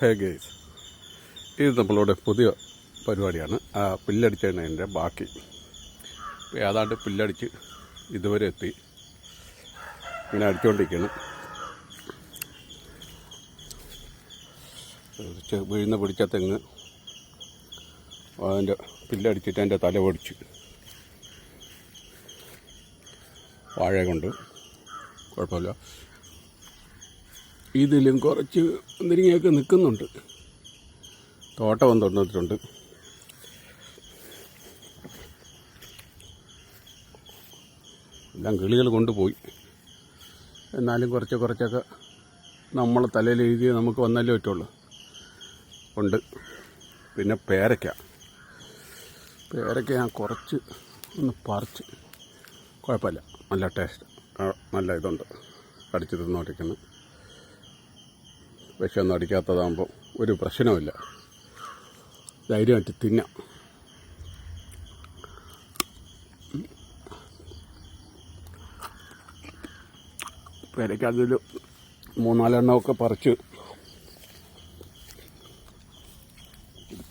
ഹേ guys, ഇത് നമ്മളുടെ പുതിയ പരിപാടിയാണ്. പുല്ലടിച്ചതിൻ്റെ ബാക്കി. ഏതാണ്ട് പുല്ലടിച്ച് ഇതുവരെ എത്തി. ഇങ്ങനെ അടിച്ചുകൊണ്ടിരിക്കുകയാണ്. വീഴുന്ന പിടിച്ച തെങ്ങ് അതിൻ്റെ പുല്ലടിച്ചിട്ട് അതിൻ്റെ തല പൊടിച്ച് വാഴ കൊണ്ട് കുഴപ്പമില്ല. ഇതിലും കുറച്ച് മുന്തിരിങ്ങയൊക്കെ നിൽക്കുന്നുണ്ട്. തോട്ടം തൊണ്ടിട്ടുണ്ട്. എല്ലാം കിളികൾ കൊണ്ടുപോയി. എന്നാലും കുറച്ചൊക്കെ നമ്മളെ തലയിൽ എഴുതി നമുക്ക് വന്നാലേ പറ്റുള്ളൂ. ഉണ്ട്. പിന്നെ പേരയ്ക്ക ഞാൻ കുറച്ച് ഒന്ന് പറിച്ച്, കുഴപ്പമില്ല, നല്ല ടേസ്റ്റ്, നല്ല ഇതുണ്ട്. കടിച്ച് തിന്നോട്ടിരിക്കുന്നു. വിഷമൊന്നും അടിക്കാത്തതാകുമ്പോൾ ഒരു പ്രശ്നവുമില്ല, ധൈര്യമായിട്ട് തിന്നാം. പേരയ്ക്ക് അതിൽ 3-4 എണ്ണമൊക്കെ പറിച്ച്.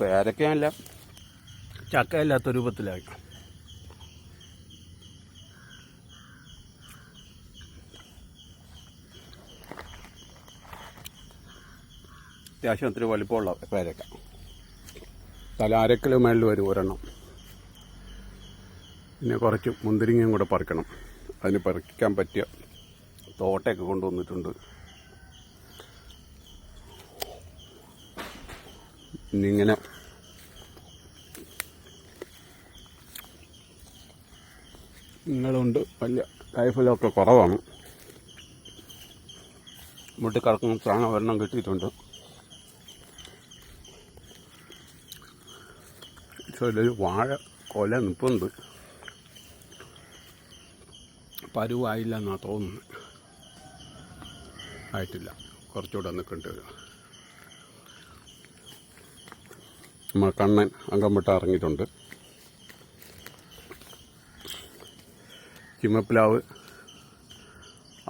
പേരയ്ക്കല്ല, ചക്കയില്ലാത്ത രൂപത്തിലായി. അത്യാവശ്യം ഒത്തിരി വലിപ്പമുള്ള പേരയ്ക്ക. തല 1/2 കിലോ മേളിൽ വരും ഒരെണ്ണം. പിന്നെ കുറച്ച് മുന്തിരിങ്ങയും കൂടെ പറിക്കണം. അതിന് പറിക്കാൻ പറ്റിയ തോട്ടയൊക്കെ കൊണ്ടുവന്നിട്ടുണ്ട്. ഇന്നിങ്ങനെ നിങ്ങളുണ്ട്. വലിയ കായ്ഫലമൊക്കെ കുറവാണ്. മുട്ടി കിടക്കുന്ന സാധനം ഒരെണ്ണം കിട്ടിയിട്ടുണ്ട്. ഒരു വാഴ കൊല നിൽപ്പുണ്ട്. പരുവായില്ല എന്നാണ് തോന്നുന്നത്. ആയിട്ടില്ല, കുറച്ചുകൂടെ നിൽക്കേണ്ടി വരും. നമ്മൾ കണ്ണൻ അംഗം വിട്ട് ഇറങ്ങിയിട്ടുണ്ട്. ചിമ്മപ്ലാവ്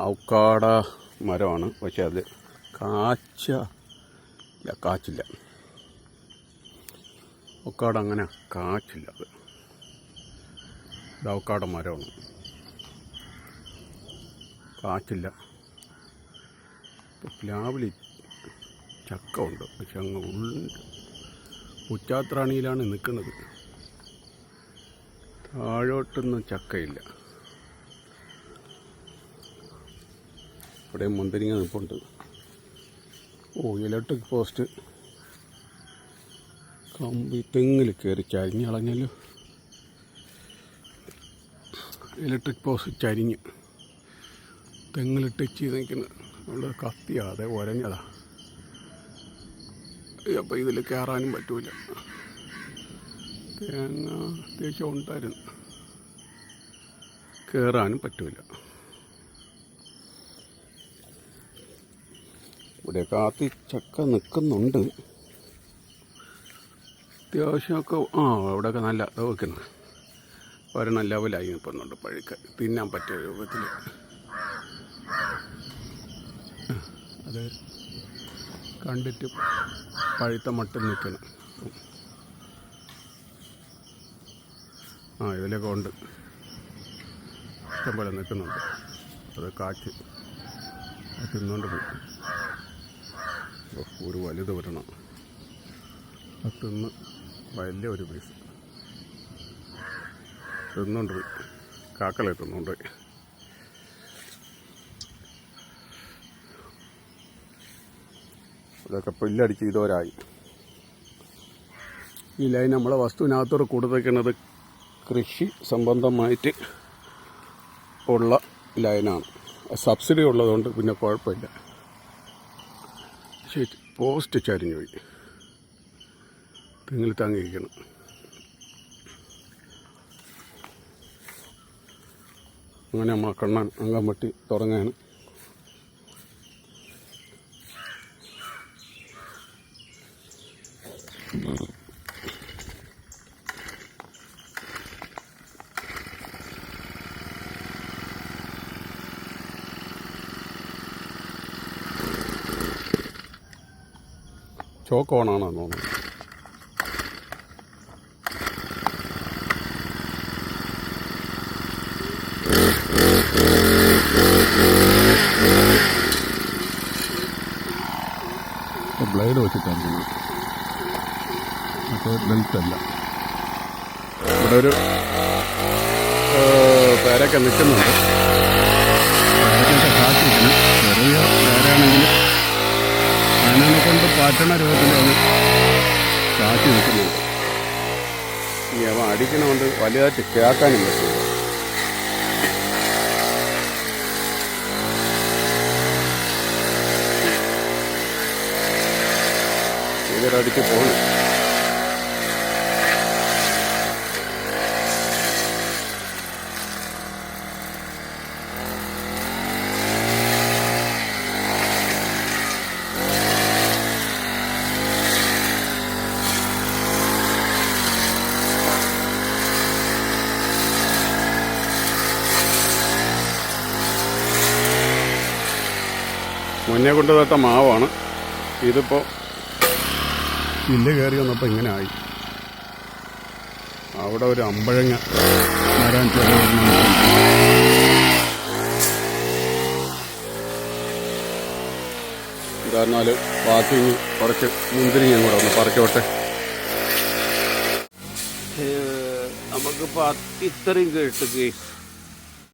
ഔക്കാട മരമാണ്. പക്ഷെ അത് കാച്ചില്ല. ഔക്കാട അങ്ങനെ കാച്ചില്ല. അത് ഔക്കാട മരമാണ്, കാച്ചില്ല. പ്ലാവിൽ ചക്ക ഉണ്ട്, പക്ഷെ അങ്ങ് ഉച്ചാത്രാണിയിലാണ് നിൽക്കുന്നത്. താഴോട്ടൊന്നും ചക്കയില്ല. ഇവിടെ മുന്തിരിങ്ങ നിൽപ്പുണ്ട്. ഇലക്ട്രിക് പോസ്റ്റ് കമ്പി തെങ്ങിൽ കയറി ചരിഞ്ഞളഞ്ഞല്ലോ. ഇലക്ട്രിക് പോസ്റ്റ് ചരിഞ്ഞ് തെങ്ങിൽ ടച്ച് ചെയ്ത് നിൽക്കുന്നത്. നമ്മൾ കത്തിയാതെ ഉരഞ്ഞതാ. അപ്പോൾ ഇതിൽ കയറാനും പറ്റൂല. തേങ്ങ അത്യാവശ്യം ഉണ്ടായിരുന്നു, കയറാനും പറ്റൂല. ഇവിടെ കാത്തി ചക്ക നിൽക്കുന്നുണ്ട്. അത്യാവശ്യമൊക്കെ ഇവിടെയൊക്കെ നല്ല വെക്കുന്നു. ഒരെണ്ണം ലെവലായി നിൽക്കുന്നുണ്ട്. പഴുക്ക തിന്നാൻ പറ്റിയ രൂപത്തിൽ. അത് കണ്ടിട്ട് പഴുത്ത മട്ടിൽ നിൽക്കണം. ഇതിലൊക്കെ ഉണ്ട്, ഇഷ്ടംപോലെ നിൽക്കുന്നുണ്ട്. അത് കാറ്റ് തിന്നുകൊണ്ട് പോയി. ഒരു വലുത് വരണം. അത് തിന്ന് വലിയ ഒരു പീസ് തിന്നുകൊണ്ട് പോയി. കാക്കലെ തിന്നുകൊണ്ട് പോയി. അതൊക്കെ പുല്ലടിച്ച് ഇതോരായി. ഈ ലൈൻ നമ്മളെ വസ്തുവിനകത്തോട് കൊടുത്തേക്കുന്നത് കൃഷി സംബന്ധമായിട്ട് ഉള്ള ലൈനാണ്. സബ്സിഡി ഉള്ളതുകൊണ്ട് പിന്നെ കുഴപ്പമില്ല. ശരി, പോസ്റ്റ് ചരിഞ്ഞു പോയി. തെങ്ങിൽ തങ്ങിയിരിക്കണം. അങ്ങനെ നമ്മൾ കണ്ണൻ അംഗം വെട്ടി തുടങ്ങാണ്. ചോക്ക് ഓണാണെന്ന് തോന്നുന്നു. ബ്ലേഡ് വെച്ചിട്ടാണ് മറ്റേ ബെൽറ്റല്ല. ഇവിടെ ഒരു പേരൊക്കെ നിൽക്കുന്നുണ്ട്. പേരക്കൊക്കെ കാത്തിരിക്കണം. ചെറിയ പേരാണെങ്കിൽ അതിനെ കൊണ്ട് പാറ്റണ രൂപത്തിലാണ് കാച്ചി നിൽക്കുന്നുണ്ട്. ഇനി അവൻ അടിക്കണമുണ്ട് വലുതായിട്ട് കേൾക്കാനും പറ്റില്ല. ഇവരടിച്ച് പോകണം. മുന്നേ കൊണ്ട് തൊട്ട മാവാണ്. ഇതിപ്പോൾ പുല്ല് കയറി വന്നപ്പോൾ ഇങ്ങനെ ആയി. അവിടെ ഒരു അമ്പഴങ്ങ വരാൻ എന്നാൽ ബാക്കി കുറച്ച് മുന്തിരി ഞാൻ കൂടെ ഒന്ന് പറിച്ചോട്ടെ. നമുക്കിപ്പോൾ ഇത്രയും കേട്ട് കേസ്